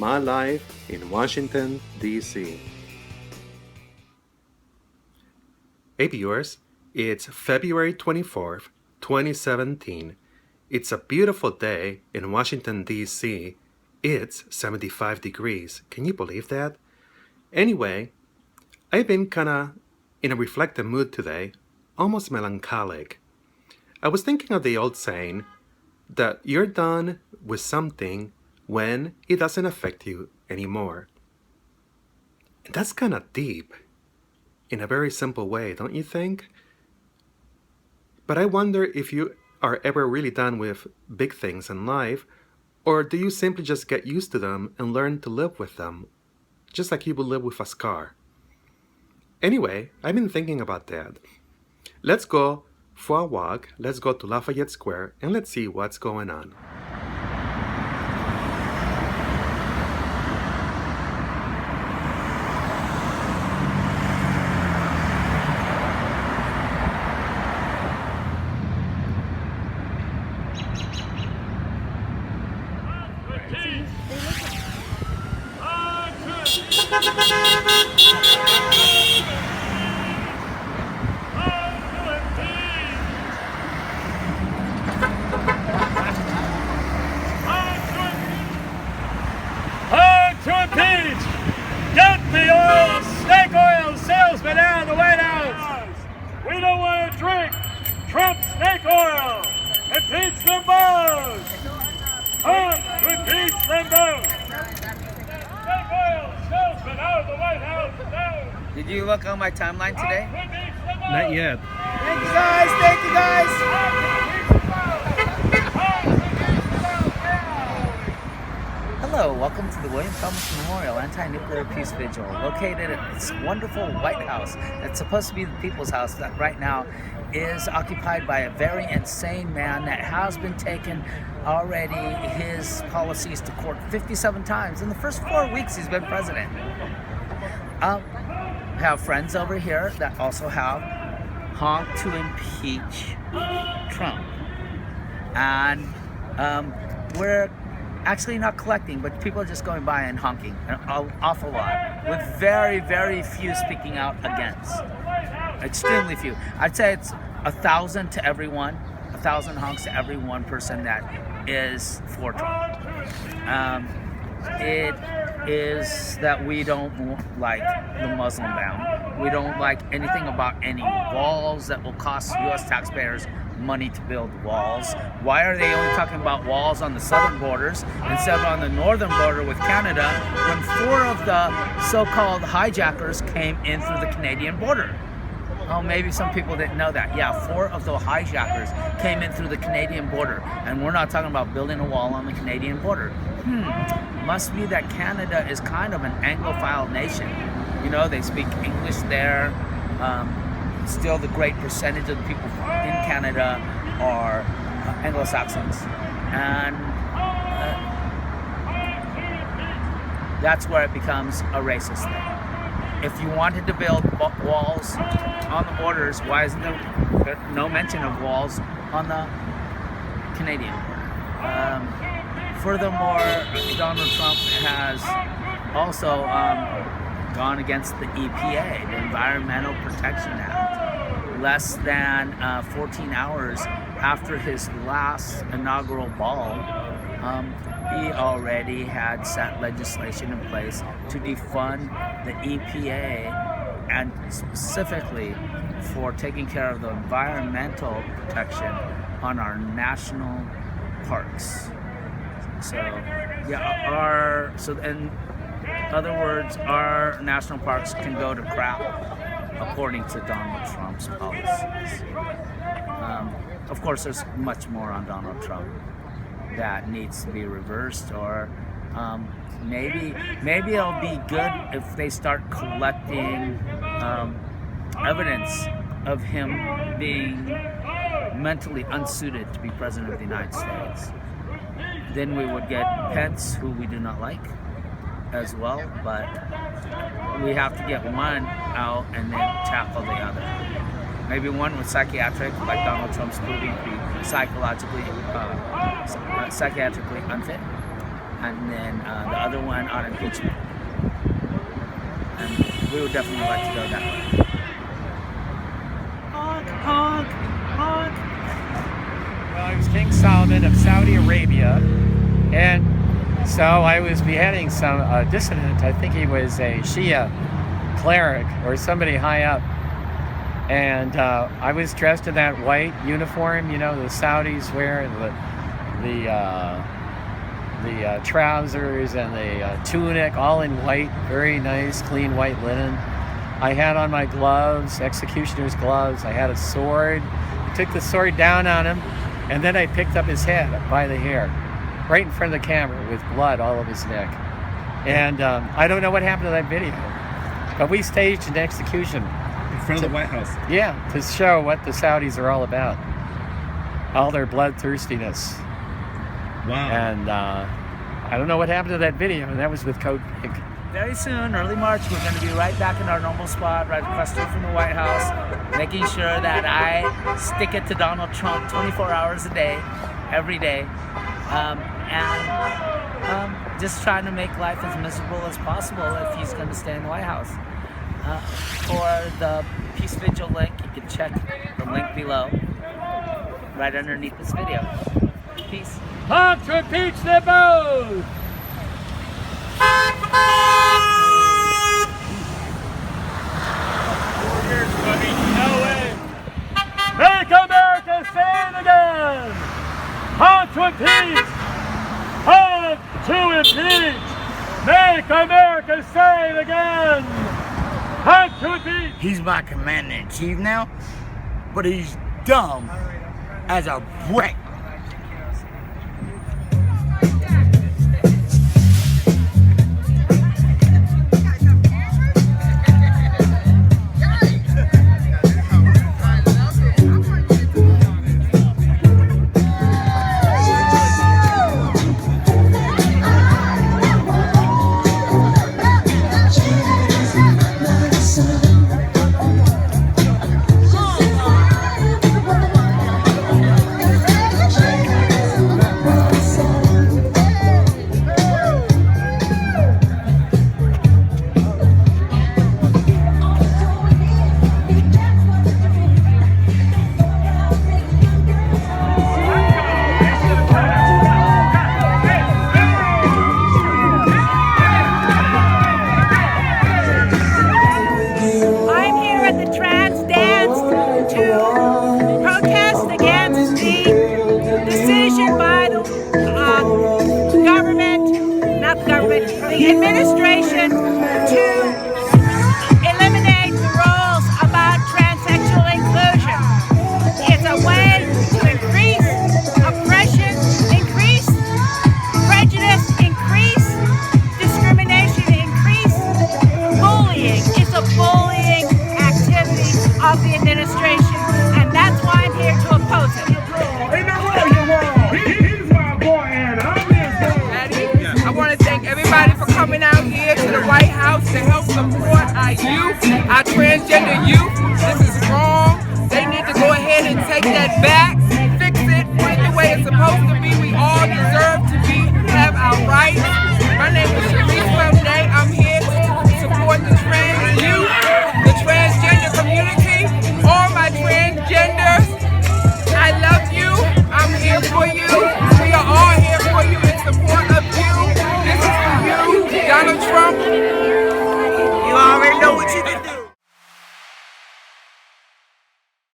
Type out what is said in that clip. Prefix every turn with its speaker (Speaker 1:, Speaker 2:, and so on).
Speaker 1: my life in Washington, D.C. Hey viewers, it's February 24th, 2017. It's a beautiful day in Washington, D.C. It's 75 degrees. Can you believe that? Anyway, I've been kinda in a reflective mood today, almost melancholic. I was thinking of the old saying that you're done with something when it doesn't affect you anymore. And that's kinda deep in a very simple way, don't you think? But I wonder if you are ever really done with big things in life, or do you simply just get used to them and learn to live with them, just like you would live with a scar? Anyway, I've been thinking about that. Let's go for a walk, let's go to Lafayette Square, and let's see what's going on.
Speaker 2: To impeach! Get the oil, snake oil salesman out of the White House! We don't want to drink Trump's snake oil! Impeach them both! Honk! Impeach them both! Snake oil salesman out of the White House now!
Speaker 3: Did you look on my timeline today?
Speaker 1: Not yet.
Speaker 3: Thank you guys, thank you guys! Hello, welcome to the William Thomas Memorial Anti-Nuclear Peace Vigil, located at this wonderful White House that's supposed to be the people's house that right now is occupied by a very insane man that has been taken already his policies to court 57 times in the first 4 weeks he's been president. We have friends over here that also have Honk to impeach Trump. And we're actually not collecting, but people are just going by and honking an awful lot, with very, very few speaking out against. Extremely few. I'd say it's 1,000 to everyone, 1,000 honks to every one person that is for Trump. It is that we don't like the Muslim ban. We don't like anything about any walls that will cost U.S. taxpayers money to build walls. Why are they only talking about walls on the southern borders instead of on the northern border with Canada when 4 of the so-called hijackers came in through the Canadian border? Oh, maybe some people didn't know that. Yeah, 4 of the hijackers came in through the Canadian border, and we're not talking about building a wall on the Canadian border. Must be that Canada is kind of an Anglophile nation. You know, they speak English there. Still, the great percentage of the people in Canada are Anglo-Saxons, and that's where it becomes a racist thing. If you wanted to build walls on the borders, why isn't there no mention of walls on the Canadian border? Furthermore, Donald Trump has also gone against the EPA, the Environmental Protection Act, less than 14 hours after his last inaugural ball. He already had set legislation in place to defund the EPA, and specifically for taking care of the environmental protection on our national parks. So, yeah, in other words, our national parks can go to crap, according to Donald Trump's policies. Of course, there's much more on Donald Trump that needs to be reversed, or maybe it'll be good if they start collecting evidence of him being mentally unsuited to be president of the United States. Then we would get Pence, who we do not like, as well, but we have to get one out and then tackle the other. Maybe one with psychiatric, like Donald Trump's proving to be psychiatrically unfit, and then the other one on impeachment. And we would definitely like to go that way. Honk, honk, honk.
Speaker 4: Well, I was King Solomon of Saudi Arabia, and so I was beheading some dissident. I think he was a Shia cleric or somebody high up. And I was dressed in that white uniform, you know, the Saudis wear, the trousers and the tunic, all in white, very nice, clean white linen. I had on my gloves, executioner's gloves. I had a sword. I took the sword down on him, and then I picked up his head by the hair, right in front of the camera with blood all over his neck. And I don't know what happened to that video, but we staged an execution.
Speaker 5: In front of the White House?
Speaker 4: Yeah, to show what the Saudis are all about. All their bloodthirstiness.
Speaker 5: Wow.
Speaker 4: And I don't know what happened to that video, and that was with Code Pink.
Speaker 3: Very soon, early March, we're going to be right back in our normal spot, right across the street from the White House, making sure that I stick it to Donald Trump 24 hours a day, every day, and just trying to make life as miserable as possible if he's going to stay in the White House. For the Peace Vigil link, you can check the link below, right underneath this video. Peace.
Speaker 2: Honk to impeach them both! No way! Make America say it again! Honk to impeach! Honk to impeach! Make America say it again! Honk to impeach!
Speaker 6: He's my commander-in-chief now, but he's dumb as a brick.
Speaker 7: The administration to eliminate the rules about transsexual inclusion. It's a way to increase oppression, increase prejudice, increase discrimination, increase bullying. It's a bullying activity of the administration, and that's why I'm here to oppose it.
Speaker 8: I want to thank everybody for coming out here to the White House to help support our youth, our transgender youth. This is wrong. They need to go ahead and take that back, fix it, put it the way it's supposed to be. We all deserve to have our rights. My name is